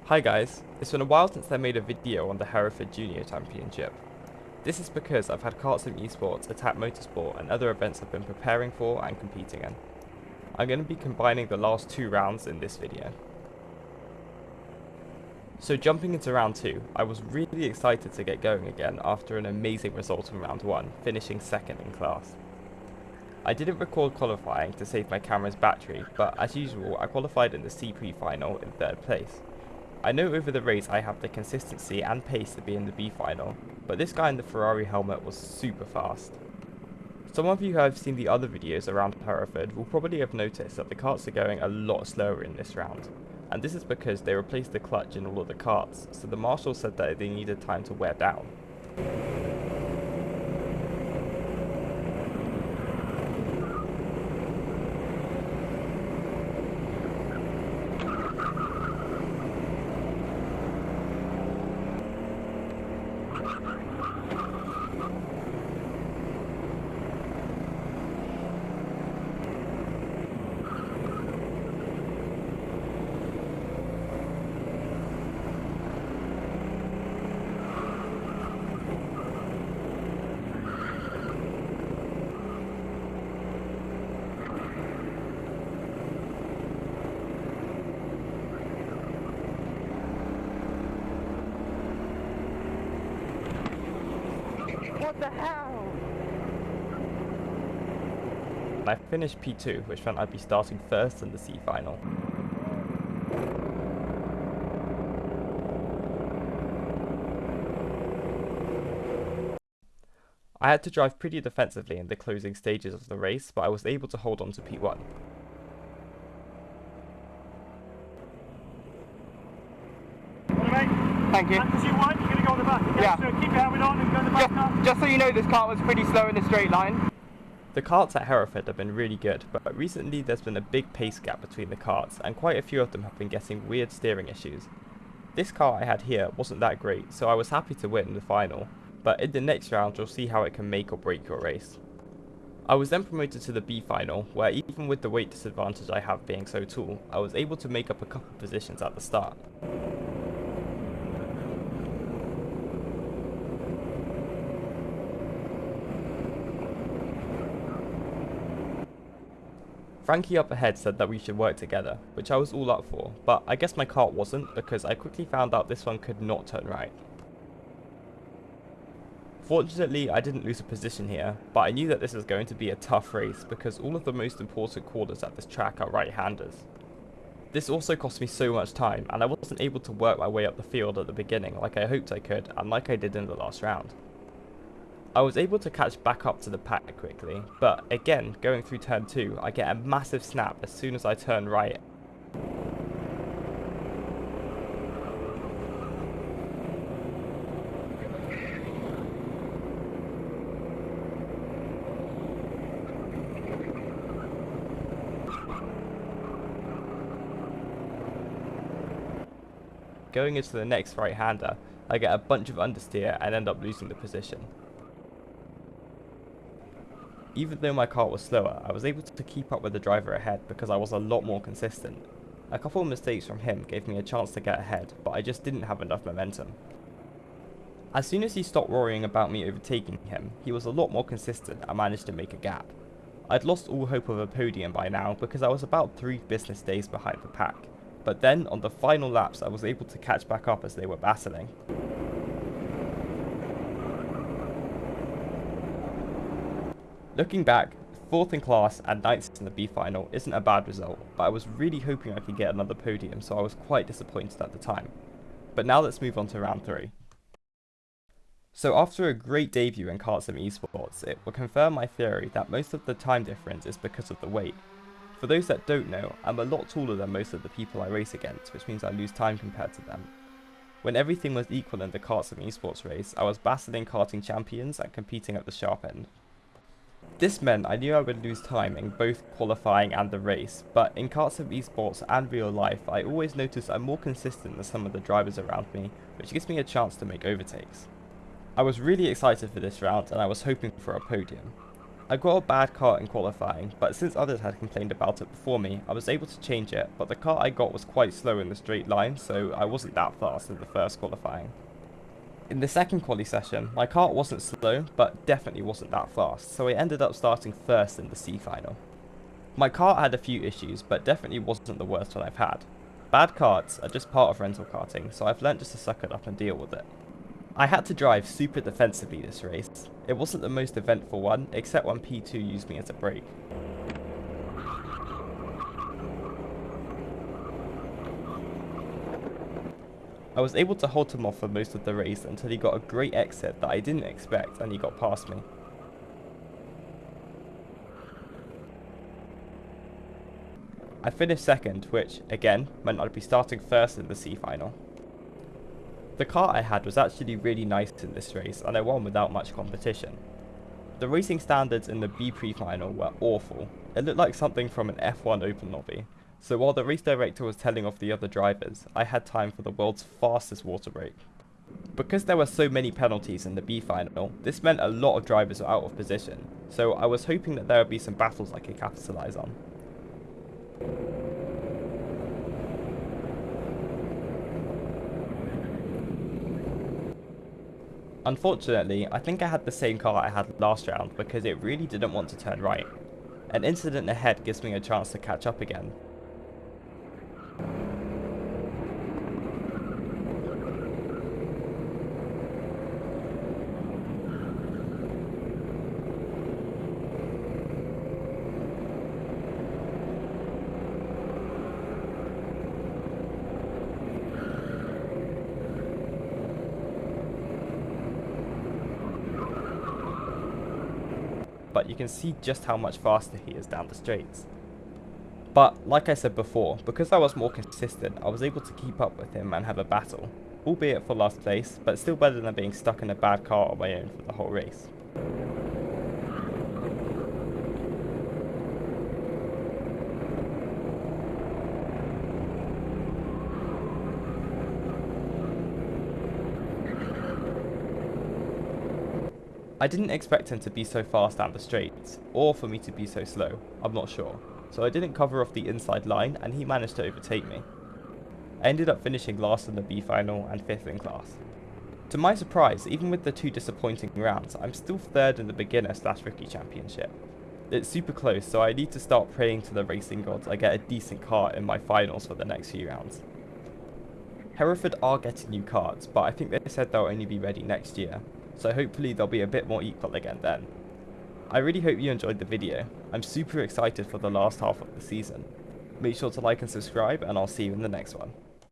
Hi guys, it's been a while since I made a video on the Hereford Junior Championship. This is because I've had Karts and Esports, Attack Motorsport and other events I've been preparing for and competing in. I'm going to be combining the last two rounds in this video. So jumping into round 2, I was really excited to get going again after an amazing result in round 1, finishing second in class. I didn't record qualifying to save my camera's battery, but as usual I qualified in the C pre-final in 3rd place. I know over the race I have the consistency and pace to be in the B final, but this guy in the Ferrari helmet was super fast. Some of you who have seen the other videos around Hereford will probably have noticed that the karts are going a lot slower in this round, and this is because they replaced the clutch in all of the karts, so the marshal said that they needed time to wear down. What the hell? I finished P2, which meant I'd be starting first in the C final. I had to drive pretty defensively in the closing stages of the race, but I was able to hold on to P1. Thank you. As you want, you're going to go on the back. Okay? Yeah. So keep your helmet on and go on the back now. Just so you know, this car was pretty slow in the straight line. The karts at Hereford have been really good, but recently there's been a big pace gap between the karts, and quite a few of them have been getting weird steering issues. This car I had here wasn't that great, so I was happy to win the final, but in the next round you'll see how it can make or break your race. I was then promoted to the B final, where even with the weight disadvantage I have being so tall, I was able to make up a couple positions at the start. Frankie up ahead said that we should work together, which I was all up for, but I guess my kart wasn't because I quickly found out this one could not turn right. Fortunately, I didn't lose a position here, but I knew that this was going to be a tough race because all of the most important corners at this track are right-handers. This also cost me so much time, and I wasn't able to work my way up the field at the beginning like I hoped I could and like I did in the last round. I was able to catch back up to the pack quickly, but again, going through turn 2, I get a massive snap as soon as I turn right. Going into the next right-hander, I get a bunch of understeer and end up losing the position. Even though my kart was slower, I was able to keep up with the driver ahead because I was a lot more consistent. A couple of mistakes from him gave me a chance to get ahead, but I just didn't have enough momentum. As soon as he stopped worrying about me overtaking him, he was a lot more consistent and managed to make a gap. I'd lost all hope of a podium by now because I was about 3 business days behind the pack, but then on the final laps I was able to catch back up as they were battling. Looking back, 4th in class and 9th in the B final isn't a bad result, but I was really hoping I could get another podium, so I was quite disappointed at the time. But now let's move on to round 3. So after a great debut in Karts and Esports, it will confirm my theory that most of the time difference is because of the weight. For those that don't know, I'm a lot taller than most of the people I race against, which means I lose time compared to them. When everything was equal in the Karts and Esports race, I was battling karting champions and competing at the sharp end. This meant I knew I would lose time in both qualifying and the race, but in Karts and Esports and real life, I always notice I'm more consistent than some of the drivers around me, which gives me a chance to make overtakes. I was really excited for this round and I was hoping for a podium. I got a bad kart in qualifying, but since others had complained about it before me, I was able to change it, but the kart I got was quite slow in the straight line, so I wasn't that fast in the first qualifying. In the second quali session, my kart wasn't slow, but definitely wasn't that fast, so I ended up starting first in the C final. My kart had a few issues, but definitely wasn't the worst one I've had. Bad karts are just part of rental karting, so I've learnt just to suck it up and deal with it. I had to drive super defensively this race. It wasn't the most eventful one, except when P2 used me as a brake. I was able to hold him off for most of the race until he got a great exit that I didn't expect and he got past me. I finished second, which, again, meant I'd be starting first in the C final. The kart I had was actually really nice in this race and I won without much competition. The racing standards in the B pre-final were awful. It looked like something from an F1 open lobby. So while the race director was telling off the other drivers, I had time for the world's fastest water break. Because there were so many penalties in the B final, this meant a lot of drivers were out of position, so I was hoping that there would be some battles I could capitalise on. Unfortunately, I think I had the same car I had last round because it really didn't want to turn right. An incident ahead gives me a chance to catch up again. But you can see just how much faster he is down the straights. But, like I said before, because I was more consistent, I was able to keep up with him and have a battle, albeit for last place, but still better than being stuck in a bad car on my own for the whole race. I didn't expect him to be so fast down the straights, or for me to be so slow, I'm not sure, so I didn't cover off the inside line and he managed to overtake me. I ended up finishing last in the B final and 5th in class. To my surprise, even with the 2 disappointing rounds, I'm still 3rd in the beginner/rookie championship. It's super close, so I need to start praying to the racing gods I get a decent kart in my finals for the next few rounds. Hereford are getting new karts, but I think they said they'll only be ready next year, so hopefully they'll be a bit more equal again then. I really hope you enjoyed the video. I'm super excited for the last half of the season. Make sure to like and subscribe, and I'll see you in the next one.